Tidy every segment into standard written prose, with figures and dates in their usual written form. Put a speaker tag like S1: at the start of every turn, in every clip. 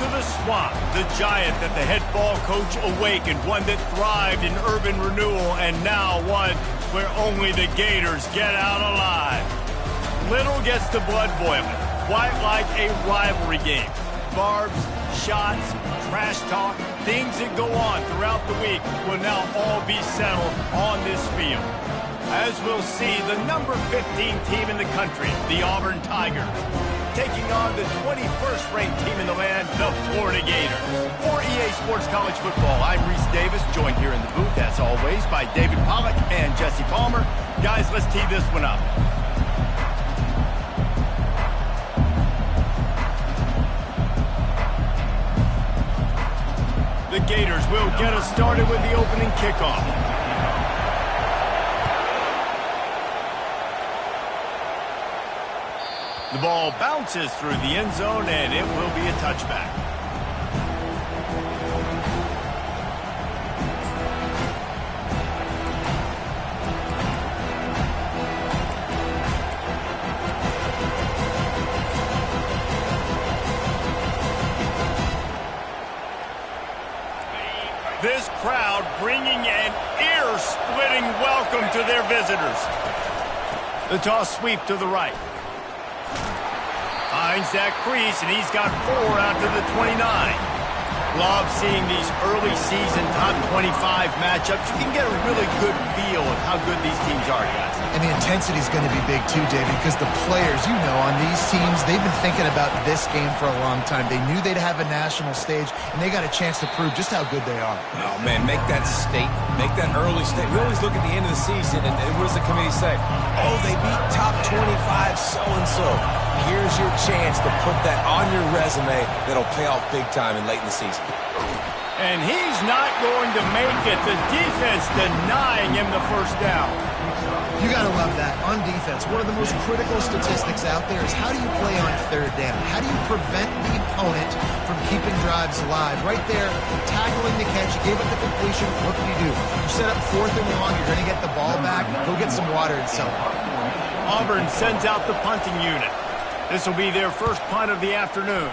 S1: to the swamp, the giant that the head ball coach awakened, one that thrived in urban renewal, and now one where only the Gators get out alive. Little gets the blood boiling, quite like a rivalry game. Barbs, shots, trash talk, things that go on throughout the week will now all be settled on this field. As we'll see, the number 15 team in the country, the Auburn Tigers, taking on the 21st ranked team in the land, the Florida Gators. For EA Sports College Football, I'm Reese Davis, joined here in the booth, as always, by David Pollack and Jesse Palmer. Guys, let's tee this one up. The Gators will get us started with the opening kickoff. The ball bounces through the end zone, and it will be a touchback. This crowd bringing an ear-splitting welcome to their visitors. The toss sweep to the right. Finds that crease, and he's got 4 out to the 29. Love seeing these early season top 25 matchups. You can get a really good feel of how good these teams are, guys.
S2: And the intensity is going to be big too, David, because the players, you know, on these teams, they've been thinking about this game for a long time. They knew they'd have a national stage, and they got a chance to prove just how good they are.
S3: Oh, man, make that statement. Make that early statement. We always look at the end of the season, and what does the committee say? Oh, they beat top 25 so-and-so. Here's your chance to put that on your resume that'll pay off big time and late in the season.
S1: And he's not going to make it. The defense denying him the first down.
S2: You got to love that. On defense, one of the most critical statistics out there is how do you play on third down? How do you prevent the opponent from keeping drives alive? Right there, tackling the catch, you gave up the completion, what do? You set up 4th and long, you're going to get the ball back, go get some water and sell it.
S1: Auburn sends out the punting unit. This will be their first punt of the afternoon.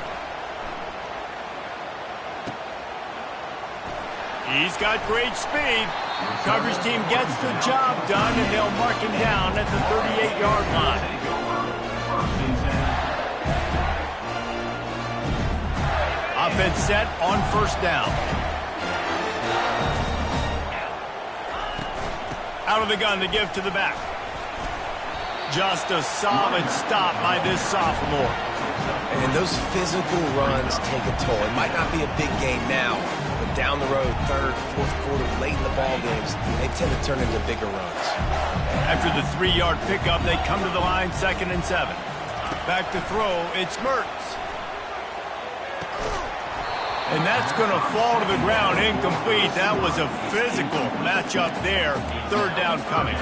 S1: He's got great speed. Coverage team gets the job done, and they'll mark him down at the 38-yard line. Offense set on first down. Out of the gun to give to the back. Just a solid stop by this sophomore.
S3: And those physical runs take a toll. It might not be a big game now, but down the road, 3rd, 4th quarter, late in the ball games, they tend to turn into bigger runs.
S1: After the 3-yard pickup, they come to the line, 2nd and 7. Back to throw, it's Mertz. And that's going to fall to the ground, incomplete. That was a physical matchup there. 3rd down coming.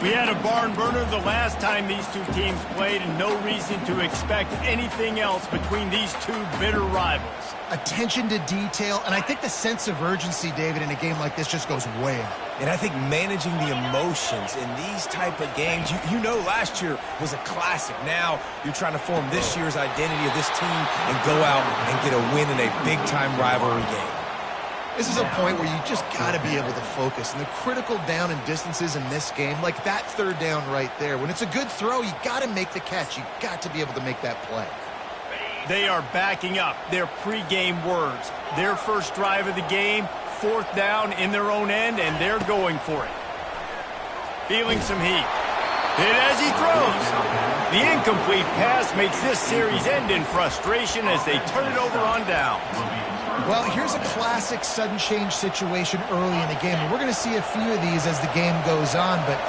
S1: We had a barn burner the last time these two teams played, and no reason to expect anything else between these two bitter rivals.
S2: Attention to detail, and I think the sense of urgency, David, in a game like this just goes way up.
S3: And I think managing the emotions in these type of games, you know last year was a classic. Now you're trying to form this year's identity of this team and go out and get a win in a big-time rivalry game.
S2: This is a point where you just got to be able to focus. And the critical down and distances in this game, like that 3rd down right there, when it's a good throw, you got to make the catch. You got to be able to make that play.
S1: They are backing up their pregame words. Their first drive of the game, 4th down in their own end, and they're going for it. Feeling some heat. Hit as he throws. The incomplete pass makes this series end in frustration as they turn it over on downs.
S2: Well, here's a classic sudden change situation early in the game. And we're going to see a few of these as the game goes on. But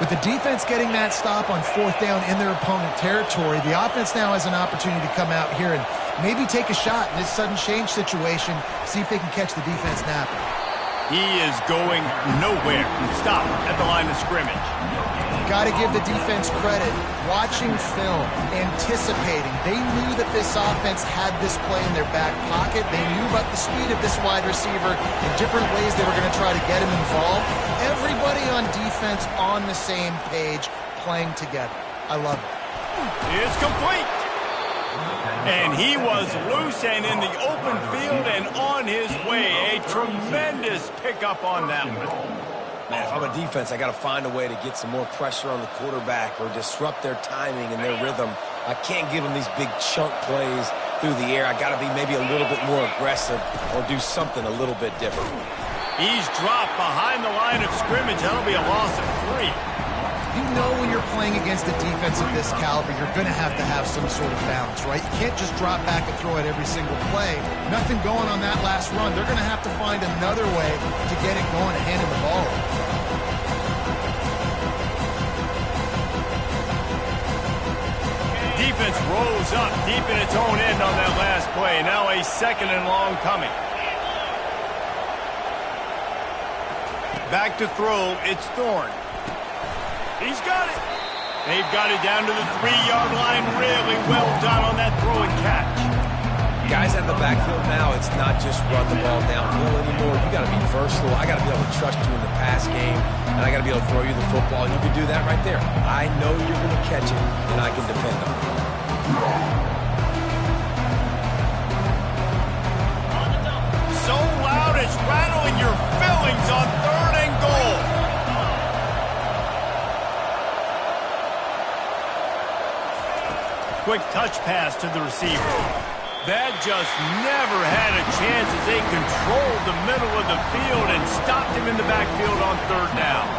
S2: with the defense getting that stop on 4th down in their opponent territory, the offense now has an opportunity to come out here and maybe take a shot in this sudden change situation, see if they can catch the defense napping.
S1: He is going nowhere. Stop at the line of scrimmage.
S2: Got to give the defense credit. Watching film, anticipating. They knew that this offense had this play in their back pocket. They knew about the speed of this wide receiver in different ways they were going to try to get him involved. Everybody on defense on the same page, playing together. I love it.
S1: It's complete. And he was loose and in the open field and on his way. A tremendous pickup on that one.
S3: Man, if I'm a defense, I got to find a way to get some more pressure on the quarterback or disrupt their timing and their rhythm. I can't give them these big chunk plays through the air. I got to be maybe a little bit more aggressive or do something a little bit different.
S1: He's dropped behind the line of scrimmage. That'll be a loss of 3.
S2: You know when you're playing against a defense of this caliber, you're going to have some sort of balance, right? You can't just drop back and throw it every single play. Nothing going on that last run. They're going to have to find another way to get it going and hand him the ball.
S1: Defense rolls up deep in its own end on that last play. Now a 2nd and long coming. Back to throw. It's Thorne. He's got it. They've got it down to the 3-yard line. Really well done on that throw and catch.
S3: Guys at the backfield now, it's not just run the ball downhill anymore. You got to be versatile. I got to be able to trust you in the pass game, and I got to be able to throw you the football, and you can do that right there. I know you're going to catch it, and I can depend on it.
S1: So loud it's rattling your fillings on 3rd and goal. Quick touch pass to the receiver. That just never had a chance as they controlled the middle of the field and stopped him in the backfield on 3rd down.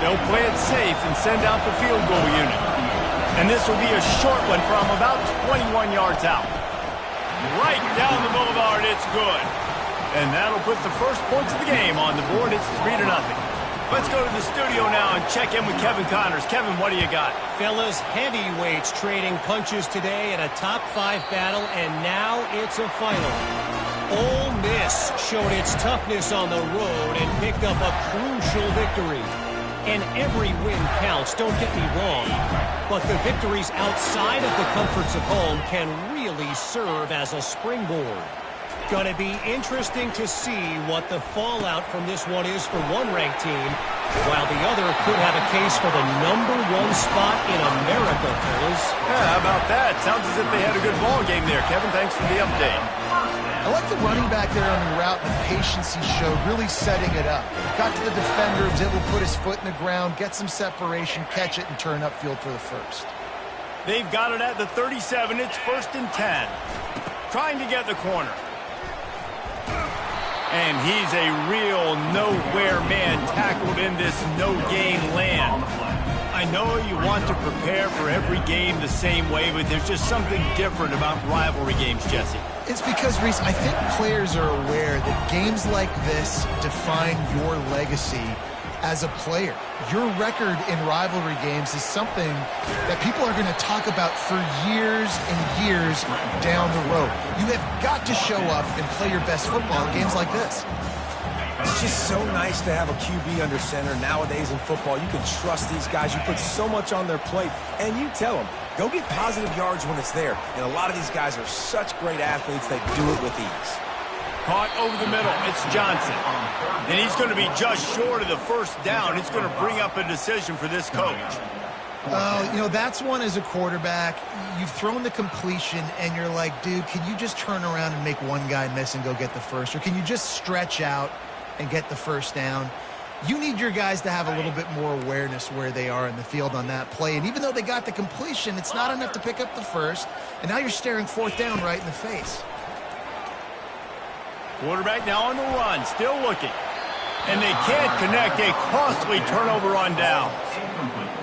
S1: They'll play it safe and send out the field goal unit. And this will be a short one from about 21 yards out. Right down the boulevard, it's good. And that'll put the first points of the game on the board. It's 3-0. Let's go to the studio now and check in with Kevin Connors. Kevin, what do you got?
S4: Fellas, heavyweights trading punches today in a top 5 battle, and now it's a final. Ole Miss showed its toughness on the road and picked up a crucial victory. And every win counts, don't get me wrong. But the victories outside of the comforts of home can really serve as a springboard. Going to be interesting to see what the fallout from this one is for one ranked team, while the other could have a case for the #1 spot in America, fellas.
S1: Yeah, how about that? Sounds as if they had a good ball game there. Kevin, thanks for the update.
S2: I like the running back there on the route and the patience he showed, really setting it up. Got to the defender, was able to put his foot in the ground, get some separation, catch it, and turn upfield for the first.
S1: They've got it at the 37. It's 1st and 10. Trying to get the corner. And he's a real nowhere man tackled in this no-gain land. I know you want to prepare for every game the same way, but there's just something different about rivalry games, Jesse.
S2: It's because, Reese, I think players are aware that games like this define your legacy as a player. Your record in rivalry games is something that people are going to talk about for years and years down the road. You have got to show up and play your best football in games like this.
S3: It's just so nice to have a QB under center. Nowadays in football, you can trust these guys. You put so much on their plate, and you tell them, go get positive yards when it's there. And a lot of these guys are such great athletes, they do it with ease.
S1: Caught over the middle. It's Johnson. And he's going to be just short of the 1st down. It's going to bring up a decision for this coach.
S2: You know, that's one as a quarterback. You've thrown the completion, and you're like, dude, can you just turn around and make one guy miss and go get the first? Or can you just stretch out and get the 1st down? You need your guys to have a little bit more awareness where they are in the field on that play. And even though they got the completion, it's not enough to pick up the 1st. And now you're staring 4th down right in the face.
S1: Quarterback now on the run, still looking. And they can't connect. A costly turnover on downs.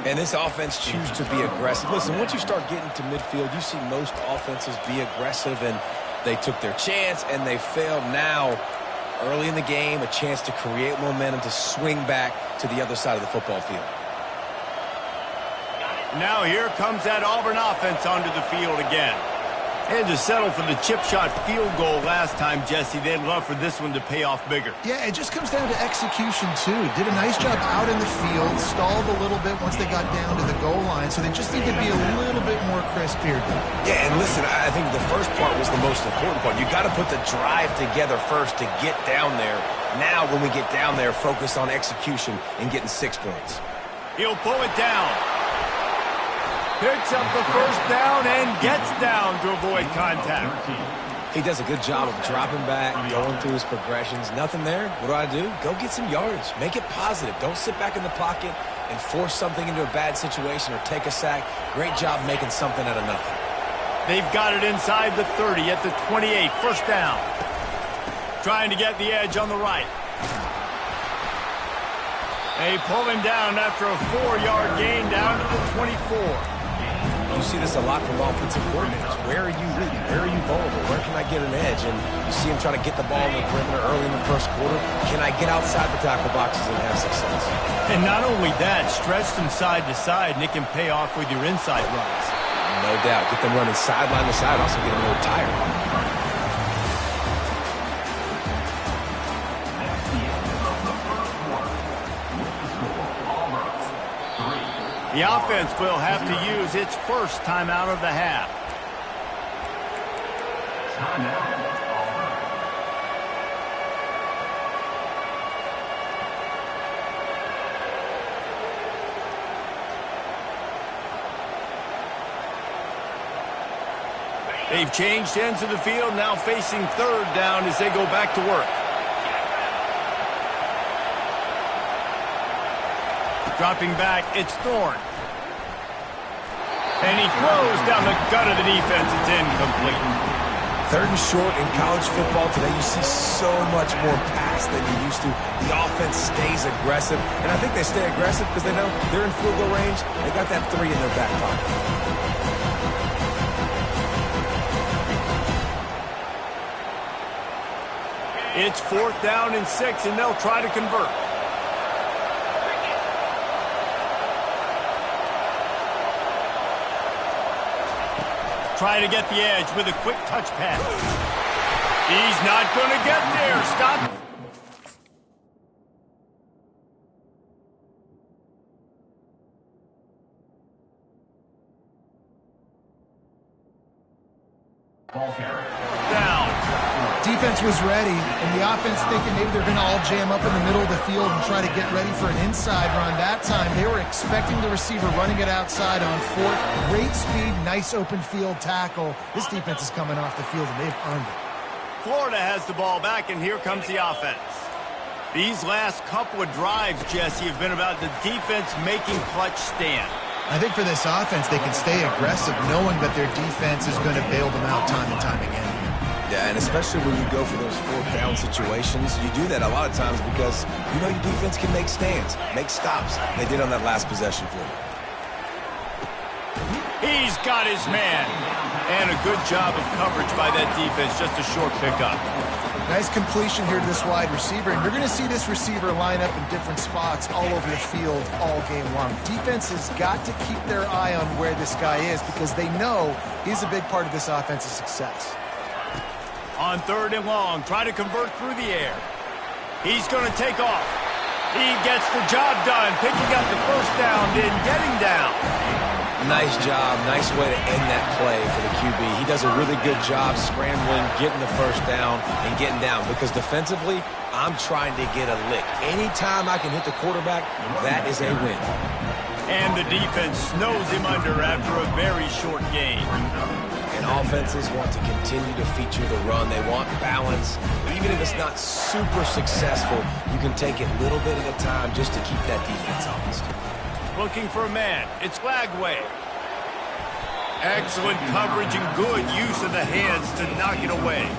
S3: And this offense chooses to be aggressive. Listen, once you start getting to midfield, you see most offenses be aggressive, and they took their chance, and they failed. Now, early in the game, a chance to create momentum to swing back to the other side of the football field.
S1: Now here comes that Auburn offense onto the field again. And to settle for the chip shot field goal last time, Jesse, they'd love for this one to pay off bigger.
S2: Yeah, it just comes down to execution, too. Did a nice job out in the field, stalled a little bit once they got down to the goal line, so they just need to be a little bit more crisp here.
S3: Yeah, and listen, I think the first part was the most important part. You got to put the drive together first to get down there. Now, when we get down there, focus on execution and getting 6 points.
S1: He'll pull it down. Picks up the first down and gets down to avoid contact.
S3: He does a good job of dropping back, going through his progressions. Nothing there. What do? Go get some yardage. Make it positive. Don't sit back in the pocket and force something into a bad situation or take a sack. Great job making something out of nothing.
S1: They've got it inside the 30 at the 28. First down. Trying to get the edge on the right. They pull him down after a 4-yard gain down to the 24.
S3: You see this a lot from offensive coordinators. Where are you weak? Where are you vulnerable? Where can I get an edge? And you see him trying to get the ball in the perimeter early in the first quarter. Can I get outside the tackle boxes and have success?
S1: And not only that, stretched from side to side, and it can pay off with your inside runs.
S3: No doubt. Get them running sideline to side. Also get them a little tired.
S1: The offense will have to use its first timeout of the half. They've changed ends of the field, now facing third down as they go back to work. Dropping back, it's Thorne. And he throws down the gut of the defense. It's incomplete.
S3: Third and short in college football today, you see so much more pass than you used to. The offense stays aggressive, and I think they stay aggressive because they know they're in field goal range. They got that 3 in their back pocket.
S1: It's 4th down and 6, and they'll try to convert. Try to get the edge with a quick touch pass. He's not going to get there. Stop. Down.
S2: Defense was ready, and the offense thinking maybe they're going to all jam up in the middle of the field and try to get ready for an inside run. That time, they were expecting the receiver running it outside on 4th. Great speed, nice open field tackle. This defense is coming off the field, and they've earned it.
S1: Florida has the ball back, and here comes the offense. These last couple of drives, Jesse, have been about the defense making clutch stand.
S2: I think for this offense, they can stay aggressive knowing that their defense is going to bail them out time and time again.
S3: Yeah, and especially when you go for those 4th down situations, you do that a lot of times because you know your defense can make stands, make stops. They did on that last possession for you.
S1: He's got his man. And a good job of coverage by that defense, just a short pickup.
S2: Nice completion here to this wide receiver, and you're going to see this receiver line up in different spots all over the field all game long. Defense has got to keep their eye on where this guy is because they know he's a big part of this offense's success.
S1: On 3rd and long, try to convert through the air. He's going to take off. He gets the job done, picking up the first down, then getting down.
S3: Nice job. Nice way to end that play for the QB. He does a really good job scrambling, getting the first down, and getting down. Because defensively, I'm trying to get a lick. Anytime I can hit the quarterback, that is a win.
S1: And the defense snows him under after a very short game.
S3: And offenses want to continue to feature the run. They want balance. Even if it's not super successful, you can take it little bit at a time just to keep that defense honest.
S1: Looking for a man. It's Lagway. Excellent coverage and good use of the hands to knock it away.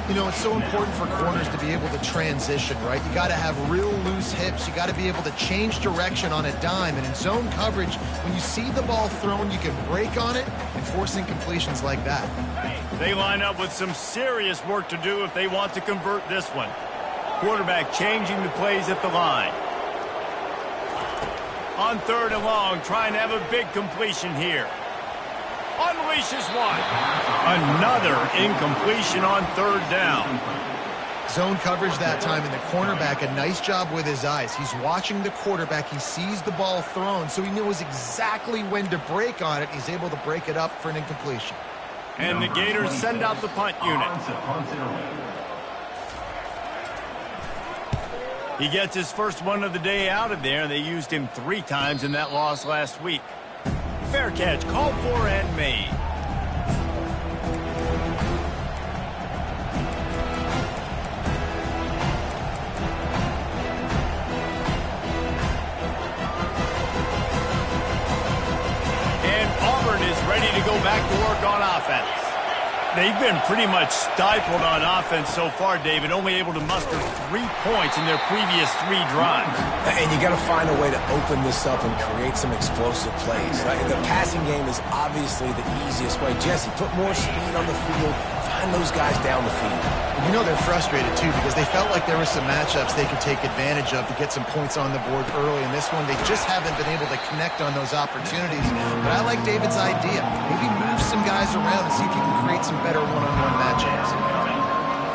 S2: You know, it's so important for corners to be able to transition, right? You got to have real loose hips. You got to be able to change direction on a dime. And in zone coverage, when you see the ball thrown, you can break on it and force incompletions like that.
S1: They line up with some serious work to do if they want to convert this one. Quarterback changing the plays at the line. On 3rd and long, trying to have a big completion here. Unleashes one. Another incompletion on 3rd down.
S2: Zone coverage that time, and the cornerback, a nice job with his eyes. He's watching the quarterback. He sees the ball thrown, so he knows exactly when to break on it. He's able to break it up for an incompletion.
S1: And the Gators send out the punt unit. He gets his first one of the day out of there, and they used him 3 times in that loss last week. Fair catch, called for and made. And Auburn is ready to go back to work on offense. They've been pretty much stifled on offense so far, David, only able to muster 3 points in their previous 3 drives.
S3: And you got to find a way to open this up and create some explosive plays. Right? The passing game is obviously the easiest way. Jesse, put more speed on the field. Find those guys down the field.
S2: You know they're frustrated, too, because they felt like there were some matchups they could take advantage of to get some points on the board early. In this one, they just haven't been able to connect on those opportunities. But I like David's idea. Maybe move some guys around and see if you can create some better one-on-one matchups.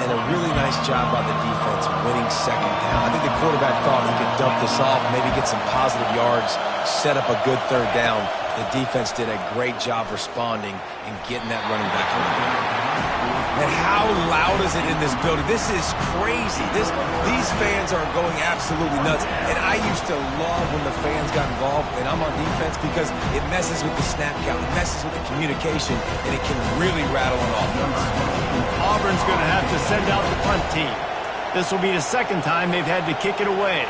S3: And a really nice job by the defense winning second down. I think the quarterback thought he could dump this off, maybe get some positive yards, set up a good third down. The defense did a great job responding and getting that running back on the ground. And how loud is it in this building? This is crazy. These fans are going absolutely nuts. And I used to love when the fans got involved, and I'm on defense, because it messes with the snap count, it messes with the communication, and it can really rattle an offense.
S1: Auburn's going to have to send out the punt team. This will be the second time they've had to kick it away.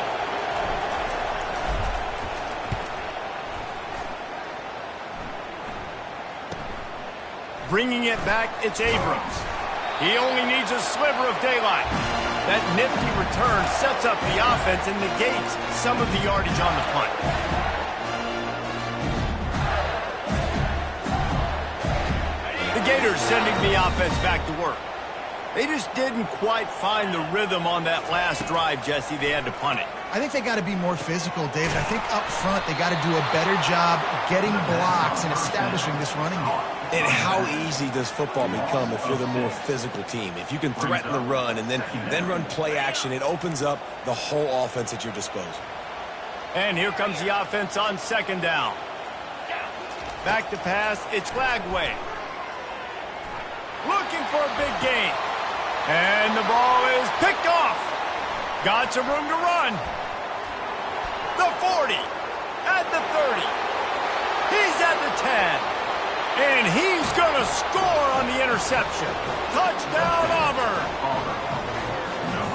S1: Bringing it back, it's Abrams. He only needs a sliver of daylight. That nifty return sets up the offense and negates some of the yardage on the punt. The Gators sending the offense back to work. They just didn't quite find the rhythm on that last drive, Jesse. They had to punt it.
S2: I think they got to be more physical, David. I think up front they got to do a better job getting blocks and establishing this running game.
S3: And how easy does football become if you're the more physical team? If you can threaten the run and then run play action, it opens up the whole offense at your disposal.
S1: And here comes the offense on second down. Back to pass, it's Lagway. Looking for a big gain. And the ball is picked off. Got some room to run. The 40. At the 30. He's at the 10. And he's going to score on the interception. Touchdown, Auburn.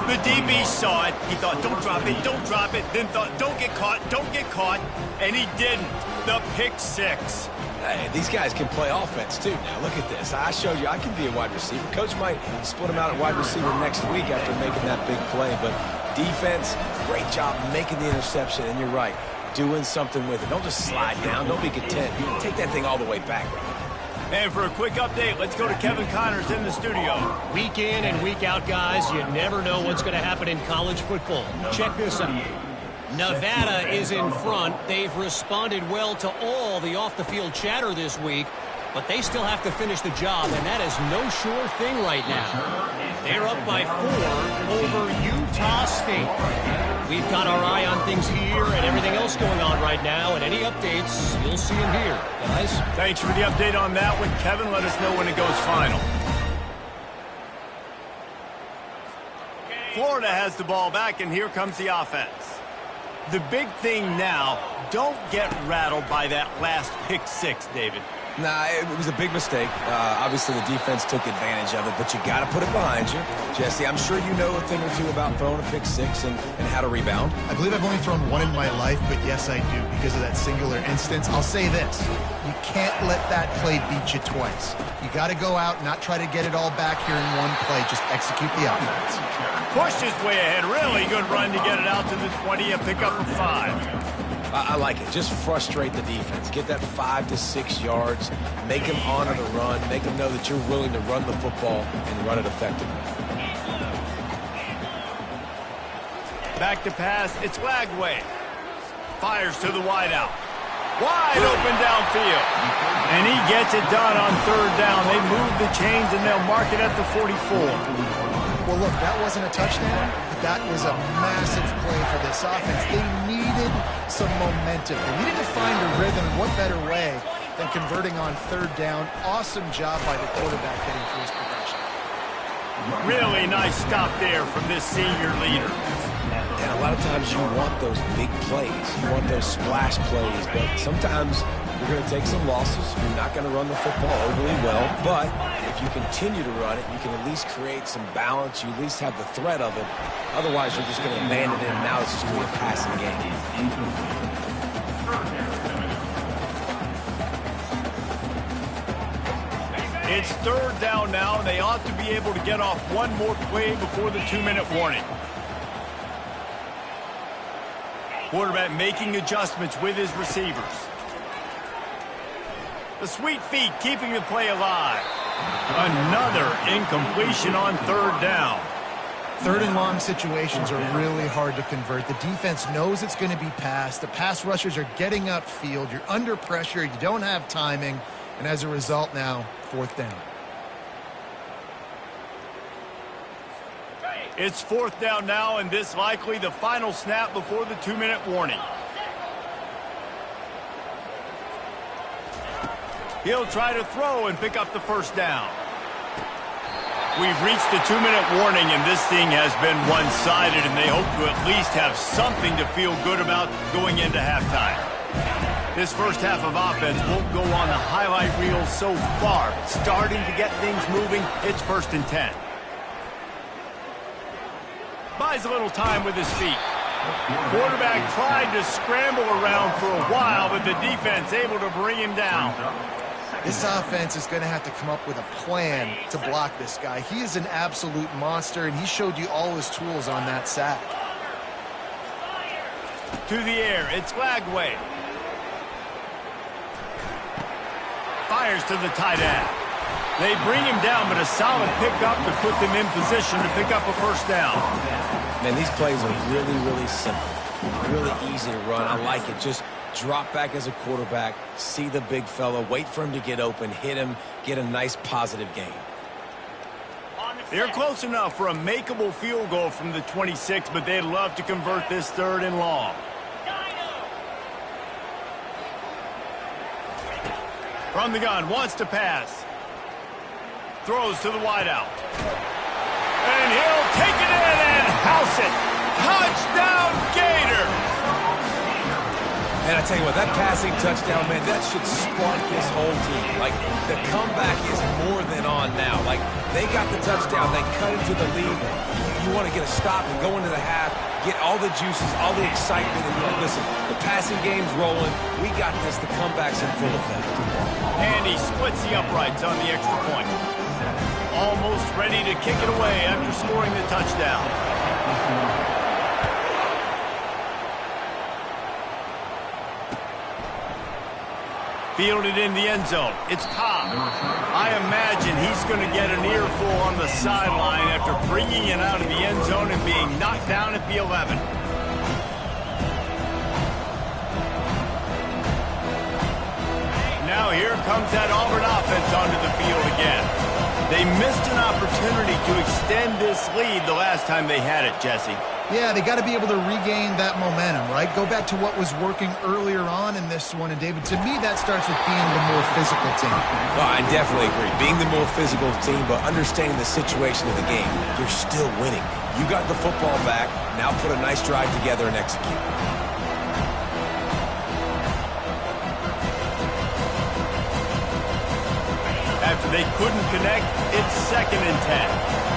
S1: The DB saw it. He thought, don't drop it, don't drop it. Then thought, don't get caught. And he didn't. The pick six.
S3: Hey, these guys can play offense, too. Now, look at this. I showed you I can be a wide receiver. Coach might split him out at wide receiver next week after making that big play. But defense, great job making the interception. And you're right, doing something with it. Don't just slide down. Don't be content. Take that thing all the way back.
S1: And for a quick update, let's go to Kevin Connors in the studio.
S4: Week in and week out, guys, you never know what's going to happen in college football. Check this out. Nevada is in front. They've responded well to all the off-the-field chatter this week, but they still have to finish the job, and that is no sure thing right now. They're up by 4 over Utah State. We've got our eye on things here and everything else going on right now, and any updates, you'll see them here, guys.
S1: Thanks for the update on that one, Kevin. Let us know when it goes final. Florida has the ball back, and here comes the offense. The big thing now, don't get rattled by that last pick six, David.
S3: Nah, it was a big mistake. Obviously, the defense took advantage of it, but you got to put it behind you. Jesse, I'm sure you know a thing or two about throwing a pick six and how to rebound.
S2: I believe I've only thrown one in my life, but yes, I do, because of that singular instance. I'll say this. You can't let that play beat you twice. You got to go out, not try to get it all back here in one play. Just execute the offense.
S1: Pushed his way ahead. Really good run to get it out to the 20, a pickup of 5.
S3: I like it. Just frustrate the defense. Get that 5 to 6 yards. Make them honor the run. Make them know that you're willing to run the football and run it effectively.
S1: Back to pass. It's Lagway. Fires to the wideout. Wide open downfield. And he gets it done on third down. They move the chains, and they'll mark it at the 44.
S2: Well, look, that wasn't a touchdown, but that was a massive play for this offense. They needed some momentum. They needed to find a rhythm, and what better way than converting on third down. Awesome job by the quarterback getting through his progression.
S1: Really nice stop there from this senior leader.
S3: And a lot of times you want those big plays. You want those splash plays, but sometimes You're going to take some losses. You're not going to run the football overly well. But if you continue to run it, you can at least create some balance. You at least have the threat of it. Otherwise, you're just going to abandon it, and now it's just going to be a passing game.
S1: It's third down now, and they ought to be able to get off one more play before the 2-minute warning. Quarterback making adjustments with his receivers. The sweet feet keeping the play alive. Another incompletion on third down.
S2: Third and long situations are really hard to convert. The defense knows it's going to be passed. The pass rushers are getting upfield. You're under pressure. You don't have timing. And as a result now, fourth down.
S1: It's fourth down now, and this likely the final snap before the 2-minute warning. He'll try to throw and pick up the first down. We've reached the 2-minute warning, and this thing has been one-sided, and they hope to at least have something to feel good about going into halftime. This first half of offense won't go on the highlight reel so far, but starting to get things moving, it's 1st and 10. Buys a little time with his feet. Quarterback tried to scramble around for a while, but the defense able to bring him down.
S2: This offense is going to have to come up with a plan to block this guy. He is an absolute monster, and he showed you all his tools on that sack.
S1: To the air, it's Lagway. Fires to the tight end. They bring him down, but a solid pickup to put them in position to pick up a first down.
S3: Man, these plays are really, really simple. Really easy to run. I like it. Just drop back as a quarterback, see the big fella, wait for him to get open, hit him, get a nice positive gain.
S1: They're close enough for a makeable field goal from the 26, but they'd love to convert this third and long. From the gun, wants to pass. Throws to the wideout. And he'll take it in and house it. Touchdown, Gators!
S3: And I tell you what, that passing touchdown, man, that should spark this whole team. Like, the comeback is more than on now. Like, they got the touchdown. They cut into the lead. You want to get a stop and go into the half, get all the juices, all the excitement. And you're like, listen, the passing game's rolling. We got this. The comeback's in full effect.
S1: And he splits the uprights on the extra point. Almost ready to kick it away after scoring the touchdown. Fielded in the end zone. It's Cobb. I imagine he's going to get an earful on the sideline after bringing it out of the end zone and being knocked down at the 11. Now here comes that Auburn offense onto the field again. They missed an opportunity to extend this lead the last time they had it, Jesse.
S2: Yeah, they got to be able to regain that momentum, right? Go back to what was working earlier on in this one. And, David, to me, that starts with being the more physical team.
S3: Well, I definitely agree. Being the more physical team, but understanding the situation of the game. You're still winning. You got the football back. Now put a nice drive together and execute.
S1: After they couldn't connect, it's 2nd and 10.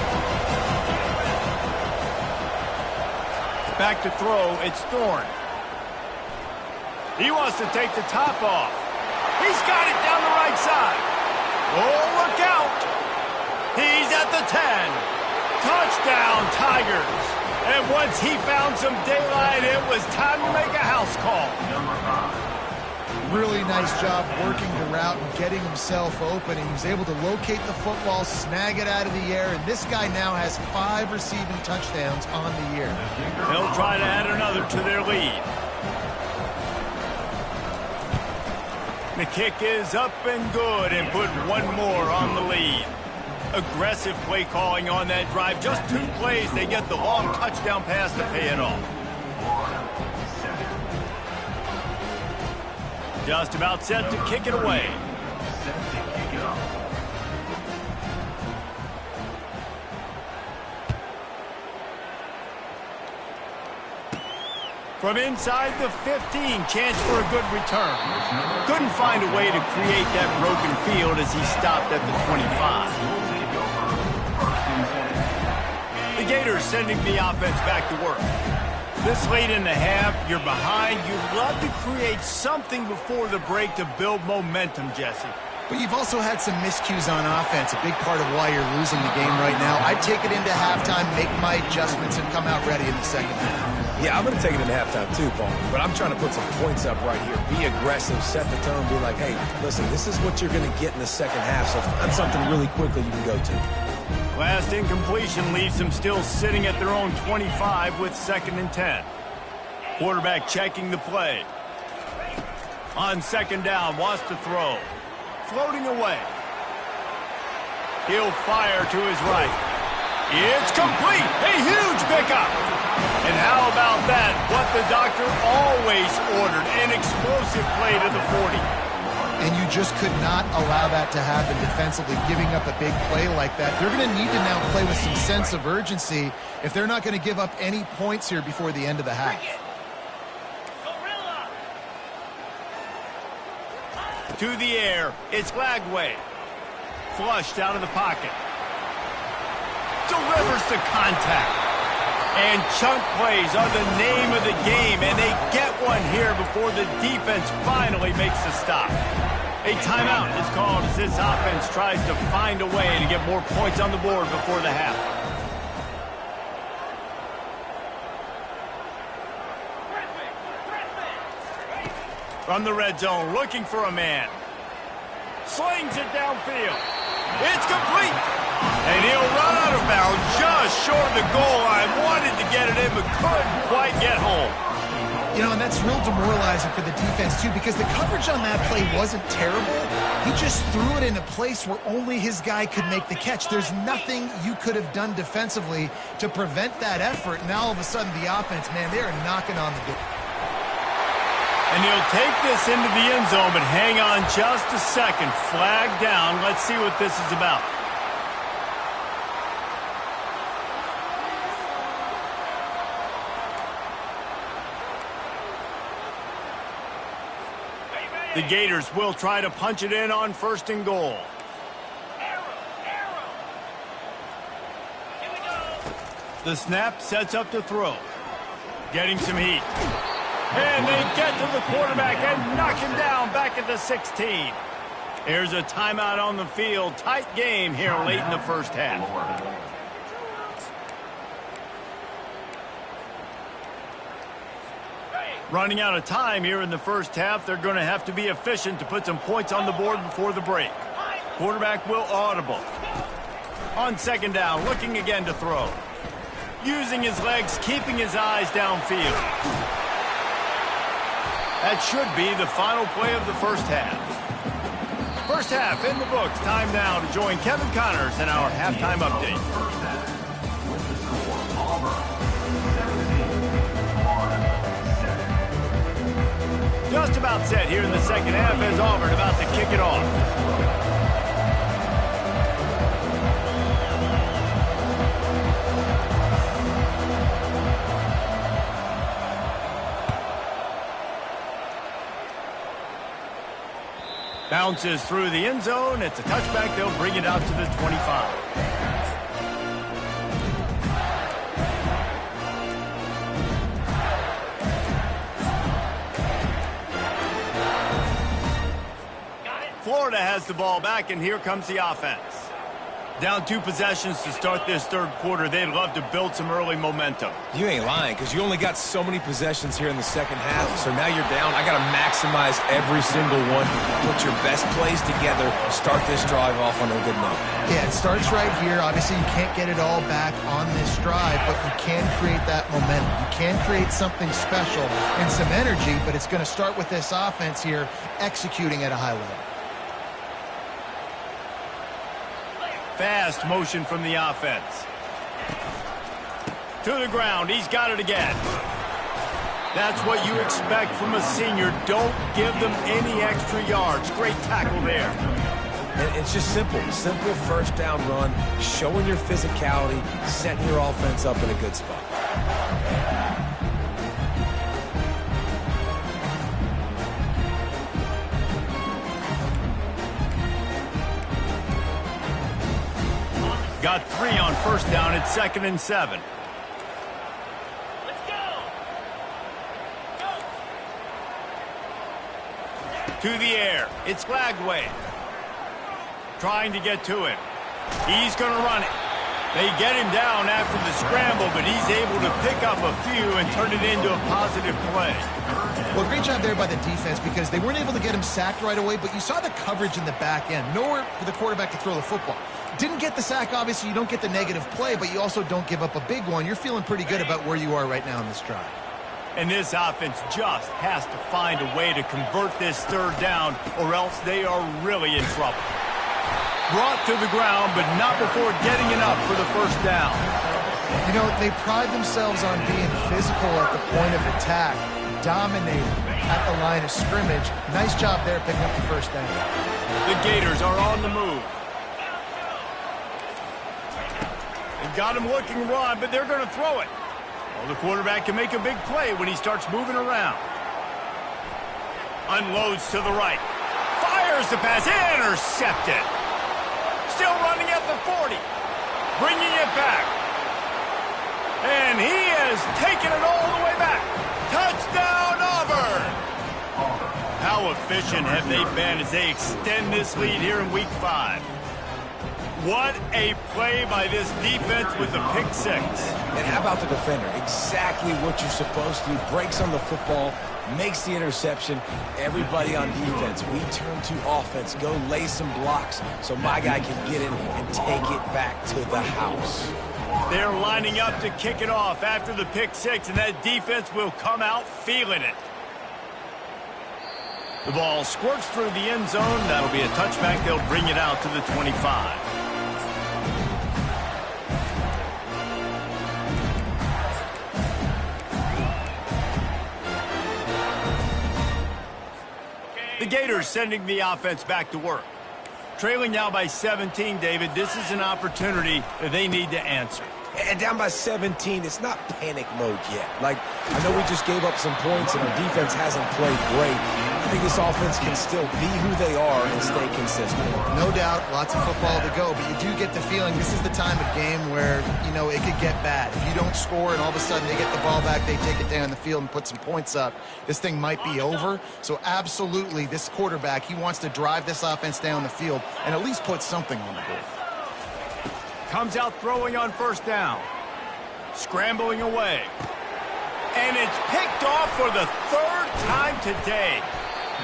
S1: Back to throw, it's Thorne. He wants to take the top off. He's got it down the right side. Oh, look out. He's at the 10. Touchdown, Tigers. And once he found some daylight, it was time to make a house call.
S2: Really nice job working the route and getting himself open. He was able to locate the football, snag it out of the air, and this guy now has 5 receiving touchdowns on the year.
S1: They'll try to add another to their lead. The kick is up and good and put one more on the lead. Aggressive play calling on that drive. Just 2 plays, they get the long touchdown pass to pay it off. Just about set to kick it away. From inside the 15, chance for a good return. Couldn't find a way to create that broken field as he stopped at the 25. The Gators sending the offense back to work. This late in the half, you're behind. You'd love to create something before the break to build momentum, Jesse.
S2: But you've also had some miscues on offense, a big part of why you're losing the game right now. I'd take it into halftime, make my adjustments, and come out ready in the second half.
S3: Yeah, I'm going to take it into halftime too, Paul. But I'm trying to put some points up right here. Be aggressive, set the tone, be like, hey, listen, this is what you're going to get in the second half, so find something really quickly you can go to.
S1: Last incompletion leaves them still sitting at their own 25 with 2nd and 10. Quarterback checking the play. On 2nd down, wants to throw. Floating away. He'll fire to his right. It's complete. A huge pickup. And how about that? What the doctor always ordered. An explosive play to the 40.
S2: And you just could not allow that to happen defensively, giving up a big play like that. They're going to need to now play with some sense of urgency if they're not going to give up any points here before the end of the half.
S1: To the air, it's Lagway. Flushed out of the pocket. Delivers the contact. And chunk plays are the name of the game, and they get one here before the defense finally makes the stop. A timeout is called as this offense tries to find a way to get more points on the board before the half. From the red zone, looking for a man. Slings it downfield. It's complete. And he'll run out of bounds just short of the goal line. Wanted to get it in, but couldn't quite get home.
S2: You know, and that's real demoralizing for the defense, too, because the coverage on that play wasn't terrible. He just threw it in a place where only his guy could make the catch. There's nothing you could have done defensively to prevent that effort. Now, all of a sudden, the offense, man, they are knocking on the door.
S1: And he'll take this into the end zone, but hang on just a second. Flag down. Let's see what this is about. The Gators will try to punch it in on 1st and goal. The snap sets up to throw. Getting some heat. And they get to the quarterback and knock him down back at the 16. Here's a timeout on the field. Tight game here late in the first half. Running out of time here in the first half. They're going to have to be efficient to put some points on the board before the break. Quarterback will audible. On 2nd down, looking again to throw. Using his legs, keeping his eyes downfield. That should be the final play of the first half. First half in the books. Time now to join Kevin Connors in our halftime update.
S5: With the score, Auburn 17-7.
S1: Just about set here in the second half as Auburn about to kick it off. Bounces through the end zone. It's a touchback. They'll bring it out to the 25. Florida has the ball back, and here comes the offense. Down 2 possessions to start this third quarter. They'd love to build some early momentum.
S3: You ain't lying, because you only got so many possessions here in the second half, so now you're down. I got to maximize every single one. Put your best plays together. Start this drive off on a good note.
S2: Yeah, it starts right here. Obviously, you can't get it all back on this drive, but you can create that momentum. You can create something special and some energy, but it's going to start with this offense here executing at a high level.
S1: Fast motion from the offense. To the ground. He's got it again. That's what you expect from a senior. Don't give them any extra yards. Great tackle there.
S3: And it's just simple. Simple first down run, showing your physicality, setting your offense up in a good spot.
S1: got 3 on first down at 2nd and 7. To the air. It's Flagway. Trying to get to it. He's going to run it. They get him down after the scramble, but he's able to pick up a few and turn it into a positive play.
S2: Well, great job there by the defense because they weren't able to get him sacked right away, but you saw the coverage in the back end. Nowhere for the quarterback to throw the football. Didn't get the sack, obviously. You don't get the negative play, but you also don't give up a big one. You're feeling pretty good about where you are right now in this drive.
S1: And this offense just has to find a way to convert this 3rd down, or else they are really in trouble. Brought to the ground, but not before getting enough for the 1st down.
S2: You know, they pride themselves on being physical at the point of attack, dominating at the line of scrimmage. Nice job there picking up the 1st down.
S1: The Gators are on the move. They've got him looking run, but they're going to throw it. Well, the quarterback can make a big play when he starts moving around. Unloads to the right. Fires the pass. Intercepted. Still running at the 40. Bringing it back. And he has taken it all the way back. Touchdown, Auburn! How efficient have they been as they extend this lead here in week 5? What a play by this defense with the pick 6.
S3: And how about the defender? Exactly what you're supposed to do. Breaks on the football, makes the interception. Everybody on defense, we turn to offense. Go lay some blocks so my guy can get in and take it back to the house.
S1: They're lining up to kick it off after the pick 6, and that defense will come out feeling it. The ball squirts through the end zone. That'll be a touchback. They'll bring it out to the 25. The Gators sending the offense back to work. Trailing now by 17, David. This is an opportunity that they need to answer.
S3: And down by 17, it's not panic mode yet. Like, I know we just gave up some points and our defense hasn't played great. I think this offense can still be who they are and stay consistent.
S2: No doubt, lots of football to go, but you do get the feeling this is the time of game where, you know, it could get bad. If you don't score and all of a sudden they get the ball back, they take it down the field and put some points up, this thing might be over. So absolutely, this quarterback, he wants to drive this offense down the field and at least put something on the board.
S1: Comes out throwing on 1st down. Scrambling away. And it's picked off for the 3rd time today.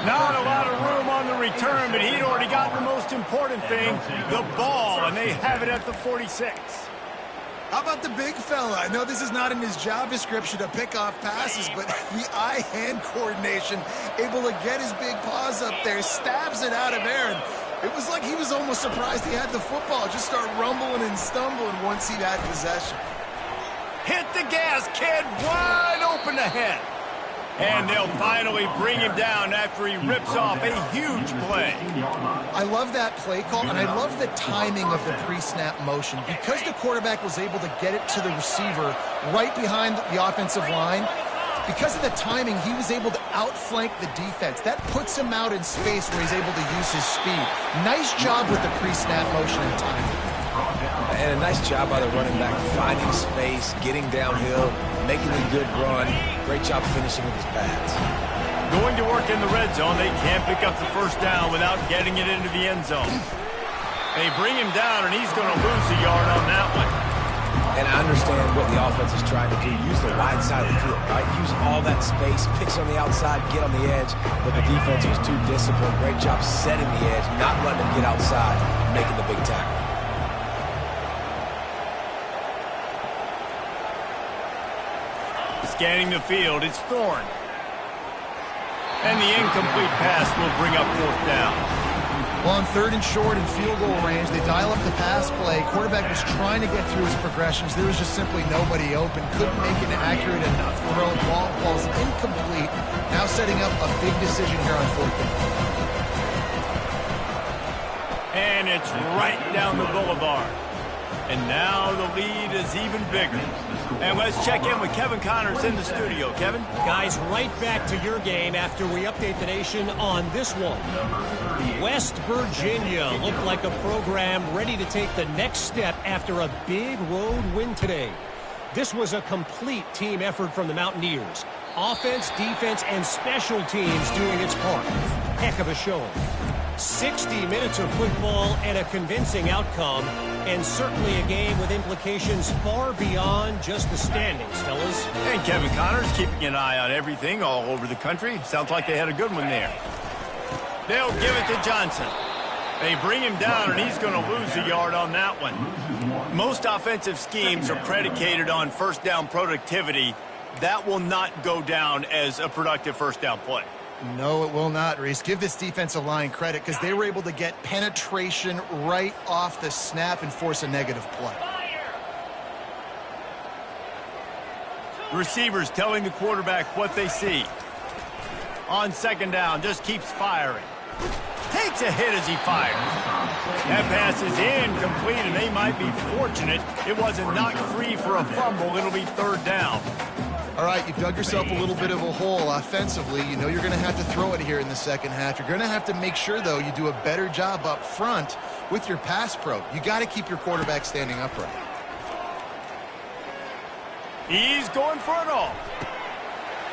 S1: Not a lot of room on the return, but he'd already gotten the most important thing, the ball, and they have it at the 46.
S2: How about the big fella? I know this is not in his job description to pick off passes, but the eye-hand coordination, able to get his big paws up there, stabs it out of Aaron. It was like he was almost surprised he had the football. Just start rumbling and stumbling once he had possession.
S1: Hit the gas, kid. Wide open ahead. And they'll finally bring him down after he rips off a huge play.
S2: I love that play call, and I love the timing of the pre-snap motion. Because the quarterback was able to get it to the receiver right behind the offensive line, because of the timing, he was able to outflank the defense. That puts him out in space where he's able to use his speed. Nice job with the pre-snap motion and timing.
S3: And a nice job by the running back, finding space, getting downhill, making a good run. Great job finishing with his pads.
S1: Going to work in the red zone. They can't pick up the 1st down without getting it into the end zone. They bring him down, and he's going to lose a yard on that one.
S3: And I understand what the offense is trying to do. Use the wide side of the field, right? Use all that space, pitch on the outside, get on the edge. But the defense was too disciplined. Great job setting the edge, not letting him get outside, making the big tackle.
S1: Scanning the field, it's Thorne. And the incomplete pass will bring up 4th down.
S2: Well, on 3rd and short and field goal range, they dial up the pass play. Quarterback was trying to get through his progressions. There was just simply nobody open. Couldn't make an accurate enough throw. Ball's incomplete. Now setting up a big decision here on 4th down.
S1: And it's right down the boulevard. And now the lead is even bigger. And let's check in with Kevin Connors in the studio. Kevin?
S4: Guys, right back to your game after we update the nation on this one. West Virginia looked like a program ready to take the next step after a big road win today. This was a complete team effort from the Mountaineers. Offense, defense, and special teams doing its part. Heck of a showing. 60 minutes of football and a convincing outcome, and certainly a game with implications far beyond just the standings, fellas.
S1: And Kevin Connors keeping an eye on everything all over the country. Sounds like they had a good one there. They'll give it to Johnson. They bring him down, and he's going to lose a yard on that one. Most offensive schemes are predicated on first down productivity. That will not go down as a productive first down play.
S2: No, it will not, Reese. Give this defensive line credit because they were able to get penetration right off the snap and force a negative play.
S1: Receivers telling the quarterback what they see. On second down, just keeps firing. Takes a hit as he fires. That pass is incomplete, and they might be fortunate it wasn't knocked free for a fumble. It'll be third down.
S2: All right, you've dug yourself a little bit of a hole offensively. You know you're going to have to throw it here in the second half. You're going to have to make sure, though, you do a better job up front with your pass pro. You got to keep your quarterback standing upright.
S1: He's going for it all.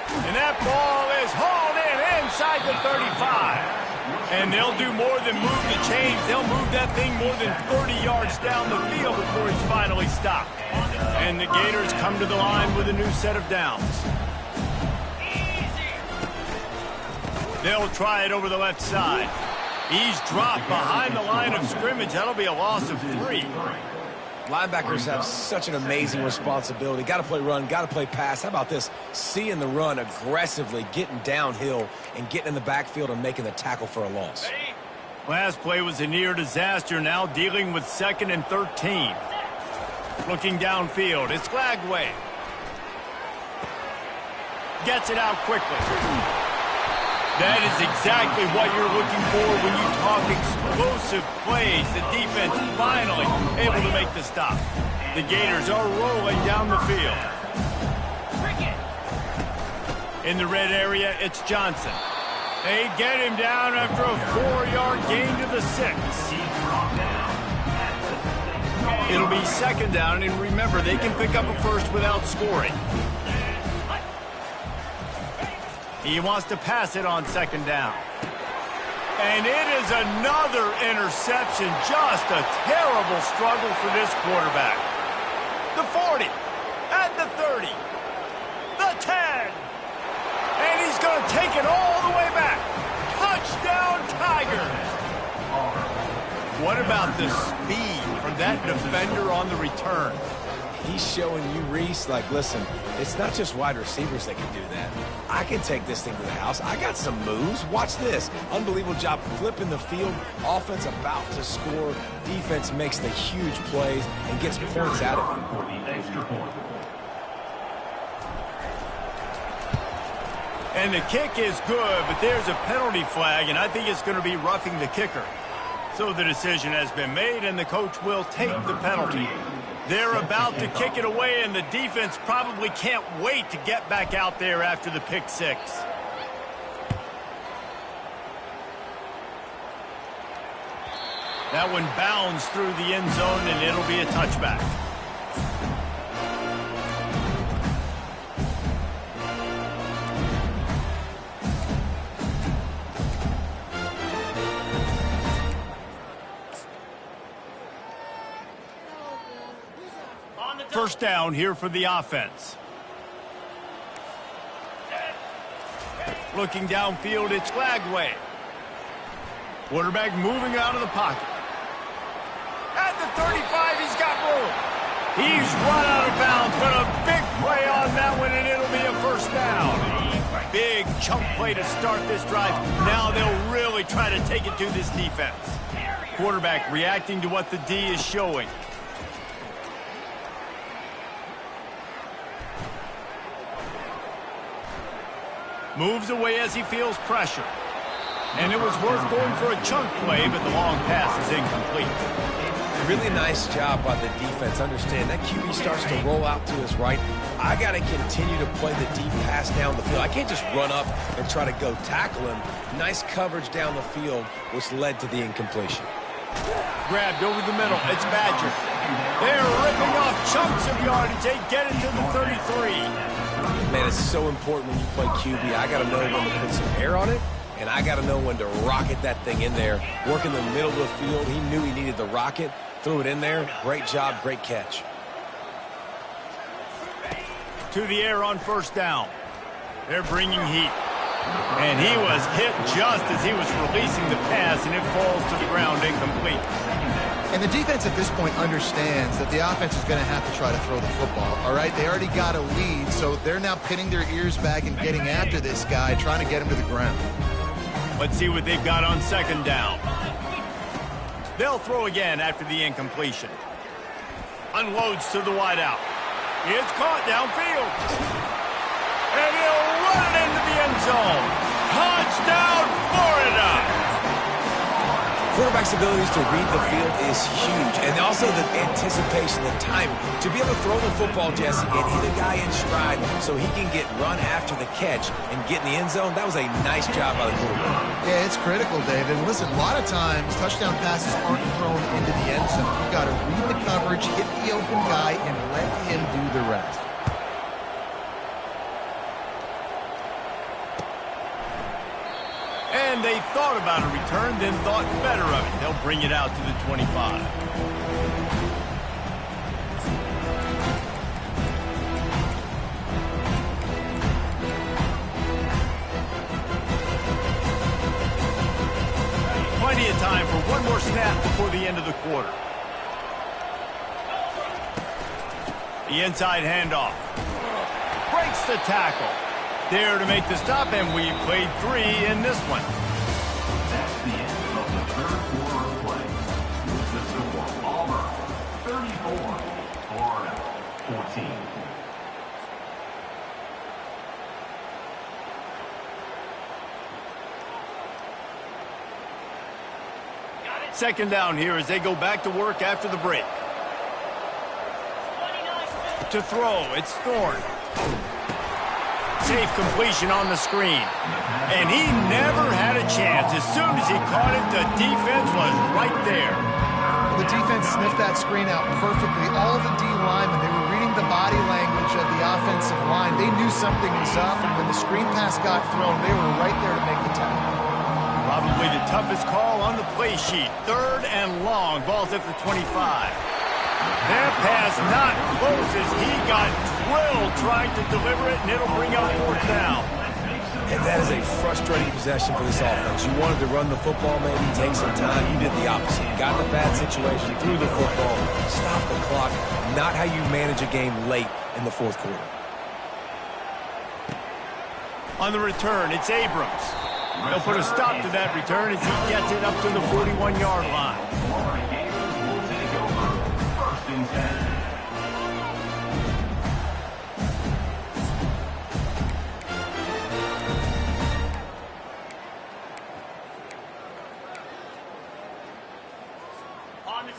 S1: And that ball is hauled in inside the 35. And they'll do more than move the chains. They'll move that thing more than 30 yards down the field before he's finally stopped. And the Gators come to the line with a new set of downs. They'll try it over the left side. He's dropped behind the line of scrimmage. That'll be a loss of 3.
S3: Linebackers have such an amazing responsibility. Got to play run, got to play pass. How about this? Seeing the run aggressively, getting downhill, and getting in the backfield and making the tackle for a loss.
S1: Last play was a near disaster. Now dealing with 2nd and 13. Looking downfield. It's Glagway. Gets it out quickly. That is exactly what you're looking for when you talk explosive plays. The defense finally able to make the stop. The Gators are rolling down the field. In the red area, it's Johnson. They get him down after a 4-yard gain to the 6. It'll be second down, and remember, they can pick up a first without scoring. He wants to pass it on second down. And it is another interception. Just a terrible struggle for this quarterback. The 40, at the 30, the 10. And he's going to take it all the way back. Touchdown, Tigers. What about the speed from that defender on the return?
S3: He's showing you, Reese, like, listen, it's not just wide receivers that can do that. I can take this thing to the house. I got some moves. Watch this. Unbelievable job flipping the field. Offense about to score. Defense makes the huge plays and gets points out of it.
S1: And the kick is good, but there's a penalty flag, and I think it's going to be roughing the kicker. So the decision has been made, and the coach will take the penalty. They're about to kick it away, and the defense probably can't wait to get back out there after the pick 6. That one bounds through the end zone, and it'll be a touchback. First down here for the offense. Looking downfield, it's Glagway. Quarterback moving out of the pocket. At the 35, he's got room. He's run out of bounds, but a big play on that one, and it'll be a first down. Big chunk play to start this drive. Now they'll really try to take it to this defense. Quarterback reacting to what the D is showing. Moves away as he feels pressure. And it was worth going for a chunk play, but the long pass is incomplete.
S3: Really nice job by the defense. Understand that QB starts to roll out to his right. I got to continue to play the deep pass down the field. I can't just run up and try to go tackle him. Nice coverage down the field, which led to the incompletion.
S1: Grabbed over the middle. It's Badger. They're ripping off chunks of yardage. They get it to the 33.
S3: Man, it's so important when you play QB. I got to know when to put some air on it, and I got to know when to rocket that thing in there. Work in the middle of the field. He knew he needed the rocket. Threw it in there. Great job, great catch.
S1: To the air on first down. They're bringing heat. And he was hit just as he was releasing the pass, and it falls to the ground incomplete.
S2: And the defense at this point understands that the offense is going to have to try to throw the football, all right? They already got a lead, so they're now pinning their ears back and getting after this guy, trying to get him to the ground.
S1: Let's see what they've got on second down. They'll throw again after the incompletion. Unloads to the wideout. It's caught downfield. And he'll run it into the end zone. Touchdown, Florida!
S3: Quarterback's abilities to read the field is huge, and also the anticipation, the timing. To be able to throw the football, Jesse, and hit a guy in stride so he can get run after the catch and get in the end zone, that was a nice job by the quarterback.
S2: Yeah, it's critical, David. And listen, a lot of times, touchdown passes aren't thrown into the end zone. You've got to read the coverage, hit the open guy, and let him do the rest.
S1: And they thought about a return, then thought better of it. They'll bring it out to the 25. Plenty of time for one more snap before the end of the quarter. The inside handoff. Breaks the tackle. There to make the stop, and we played 3 in this one.
S5: That's the end of the third quarter of play. With the score, Auburn 34, Florida 14.
S1: Second down here as they go back to work after the break. To throw, it's Thorne. Safe completion on the screen. And he never had a chance. As soon as he caught it, the defense was right there.
S2: The defense sniffed that screen out perfectly. All the D linemen, they were reading the body language of the offensive line. They knew something was up, and when the screen pass got thrown, they were right there to make the tackle.
S1: Probably the toughest call on the play sheet. Third and long. Ball's at the 25. That pass not close as he got drilled trying to deliver it, and it'll bring up fourth down.
S3: And that is a frustrating possession for this offense. You wanted to run the football, maybe take some time. You did the opposite. Got in a bad situation, threw the football, stopped the clock. Not how you manage a game late in the fourth quarter.
S1: On the return, it's Abrams. They'll put a stop to that return as he gets it up to the 41-yard line.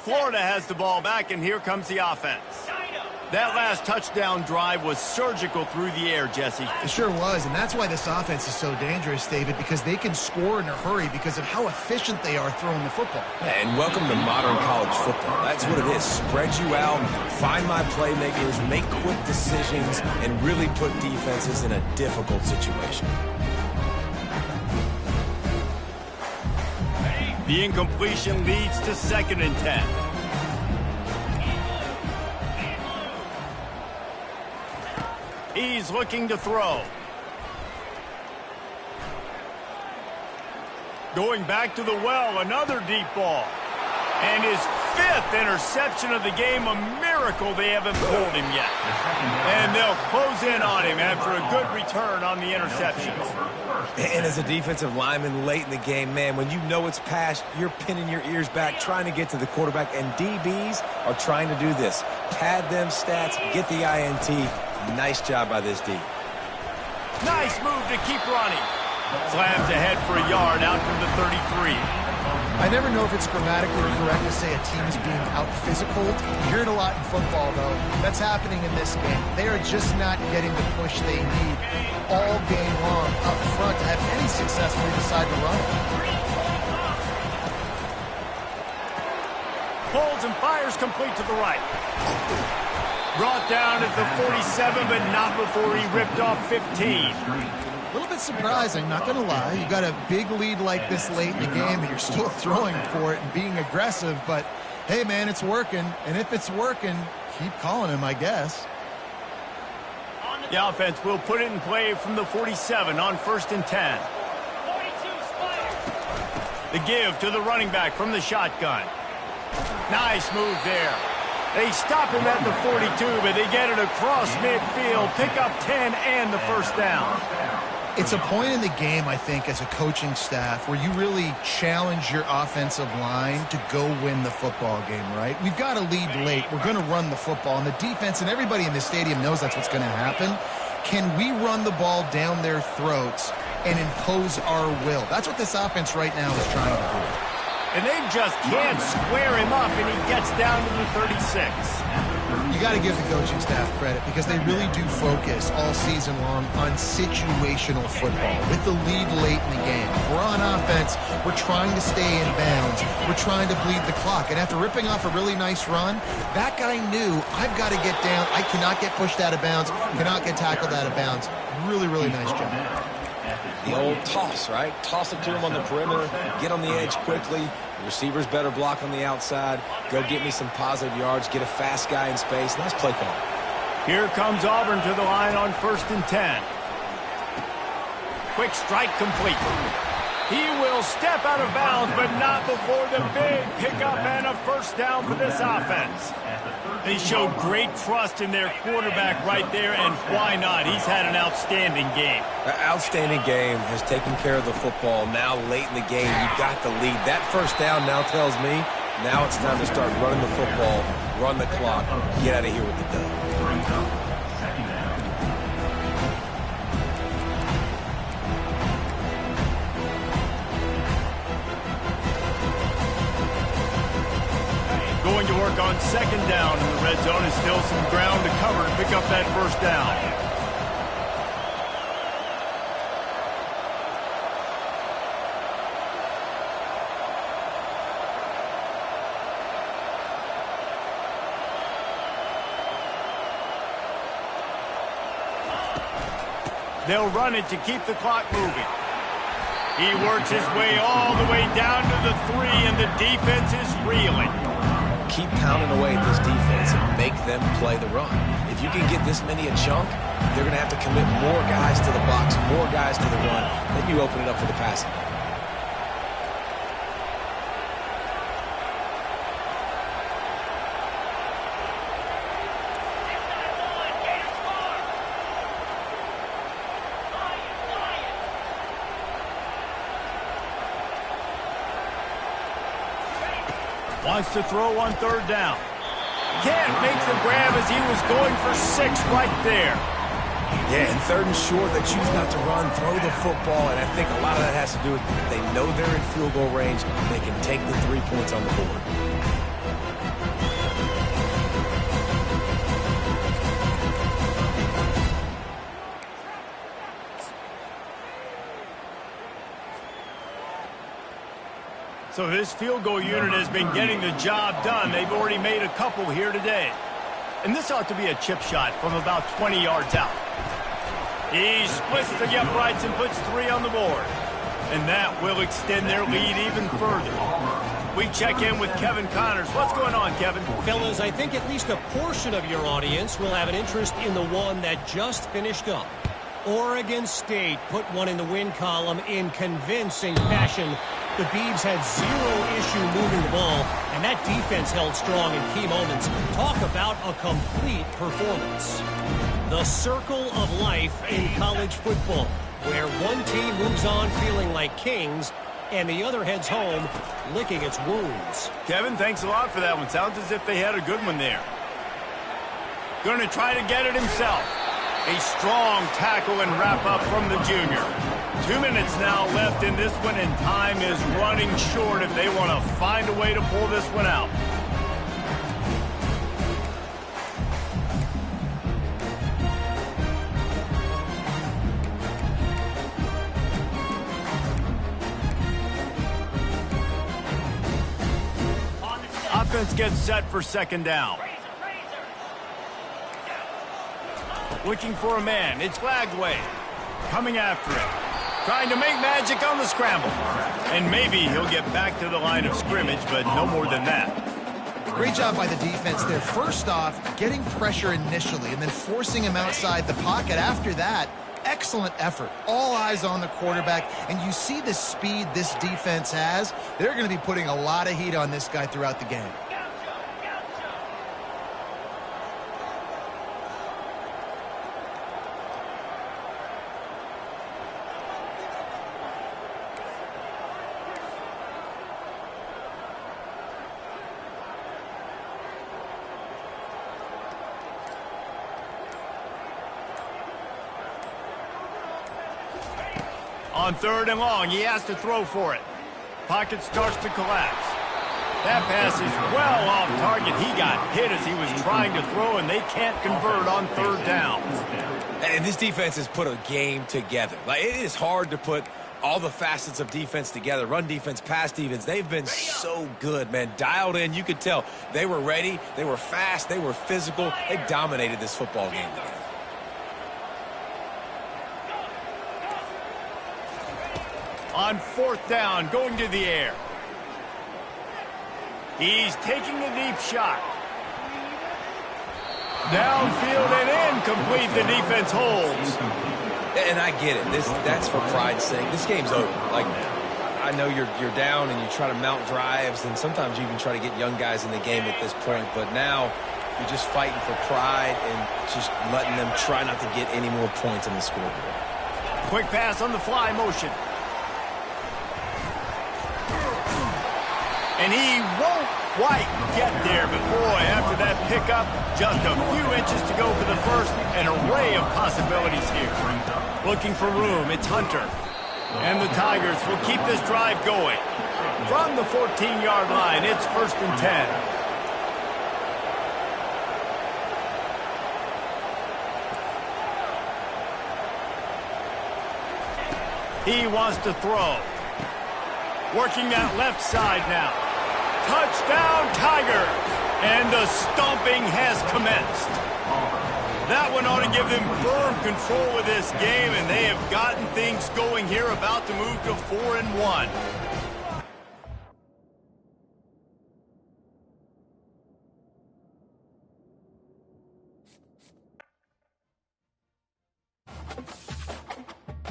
S1: Florida has the ball back, and here comes the offense. That last touchdown drive was surgical through the air, Jesse.
S2: It sure was, and that's why this offense is so dangerous, David, because they can score in a hurry because of how efficient they are throwing the football.
S3: And welcome to modern college football. That's what it is. Spread you out, find my playmakers, make quick decisions, and really put defenses in a difficult situation.
S1: The incompletion leads to 2nd and 10. He's looking to throw. Going back to the well, another deep ball. And his 5th interception of the game, a miracle they haven't pulled him yet. And they'll close in on him after a good return on the interception.
S3: And as a defensive lineman late in the game, man, when you know it's past, you're pinning your ears back, trying to get to the quarterback, and DBs are trying to do this. Pad them stats, get the INT. Nice job by this D.
S1: Nice move to keep running. Slams ahead for a yard out to the 33.
S2: I never know if it's grammatically correct to say a team is being out-physical. You hear it a lot in football, though. That's happening in this game. They are just not getting the push they need all game long up front to have any success when they decide to run it.
S1: Pulls and fires complete to the right. Brought down at the 47, but not before he ripped off 15.
S2: A little bit surprising, not going to lie. You got a big lead like this late in the game, and you're still throwing for it and being aggressive. But, hey, man, it's working. And if it's working, keep calling him, I guess.
S1: The offense will put it in play from the 47 on 1st and 10. The give to the running back from the shotgun. Nice move there. They stop him at the 42, but they get it across midfield, pick up 10 and the first down.
S2: It's a point in the game, I think, as a coaching staff where you really challenge your offensive line to go win the football game, right? We've got to lead late. We're going to run the football. And the defense and everybody in the stadium knows that's what's going to happen. Can we run the ball down their throats and impose our will? That's what this offense right now is trying to do.
S1: And they just can't square him up, and he gets down to the 36.
S2: You got to give the coaching staff credit because they really do focus all season long on situational football with the lead late in the game. If we're on offense, we're trying to stay in bounds. We're trying to bleed the clock. And after ripping off a really nice run, that guy knew, I've got to get down. I cannot get pushed out of bounds, cannot get tackled out of bounds. Really, really nice job.
S3: The old toss, right? Toss it to him on the perimeter, get on the edge quickly. The receivers better block on the outside. Go get me some positive yards, get a fast guy in space. Nice play call.
S1: Here comes Auburn to the line on 1st and 10. Quick strike complete. He will step out of bounds, but not before the big pickup and a first down for this offense. They showed great trust in their quarterback right there, and why not? He's had an outstanding game.
S3: Outstanding game, has taken care of the football. Now late in the game, you got the lead. That first down now tells me now it's time to start running the football, run the clock, get out of here with the dub.
S1: Going to work on 2nd down in the red zone, and still some ground to cover to pick up that first down. They'll run it to keep the clock moving. He works his way all the way down to the 3, and the defense is reeling.
S3: Keep pounding away at this defense and make them play the run. If you can get this many a chunk, they're going to have to commit more guys to the box, more guys to the run. Then you open it up for the passing game.
S1: Wants to throw on 3rd down. Can't make the grab as he was going for 6 right there.
S3: Yeah, and 3rd and short, they choose not to run, throw the football, and I think a lot of that has to do with they know they're in field goal range. They can take the 3 points on the board.
S1: So this field goal unit has been getting the job done. They've already made a couple here today. And this ought to be a chip shot from about 20 yards out. He splits the uprights and puts 3 on the board. And that will extend their lead even further. We check in with Kevin Connors. What's going on, Kevin?
S4: Fellas, I think at least a portion of your audience will have an interest in the one that just finished up. Oregon State put one in the win column in convincing fashion. The Beavs had 0 issue moving the ball, and that defense held strong in key moments. Talk about a complete performance. The circle of life in college football, where one team moves on feeling like kings, and the other heads home licking its wounds.
S1: Kevin, thanks a lot for that one. Sounds as if they had a good one there. Going to try to get it himself. A strong tackle and wrap up from the junior. 2 minutes now left in this one, and time is running short if they want to find a way to pull this one out. Offense gets set for second down. Looking for a man. It's Flagway. Coming after him. Trying to make magic on the scramble. And maybe he'll get back to the line of scrimmage, but no more than that.
S2: Great job by the defense there. First off, getting pressure initially and then forcing him outside the pocket. After that, excellent effort. All eyes on the quarterback. And you see the speed this defense has. They're going to be putting a lot of heat on this guy throughout the game.
S1: On 3rd and long, he has to throw for it. Pocket starts to collapse. That pass is well off target. He got hit as he was trying to throw, and they can't convert on 3rd down.
S3: And this defense has put a game together. Like, it is hard to put all the facets of defense together. Run defense, pass defense. They've been so good, man. Dialed in. You could tell they were ready. They were fast. They were physical. They dominated this football game today.
S1: On 4th down, going to the air. He's taking a deep shot. Downfield and incomplete. The defense holds.
S3: And I get it. That's for pride's sake. This game's over. Like, I know you're down and you try to mount drives, and sometimes you even try to get young guys in the game at this point. But now you're just fighting for pride and just letting them try not to get any more points on the scoreboard.
S1: Quick pass on the fly motion. And he won't quite get there, but boy, after that pickup, just a few inches to go for the first. An array of possibilities here. Looking for room, it's Hunter. And the Tigers will keep this drive going. From the 14-yard line, it's 1st and 10. He wants to throw. Working that left side now. Touchdown, Tigers! And the stomping has commenced. That one ought to give them firm control of this game, and they have gotten things going here, about to move to 4-1.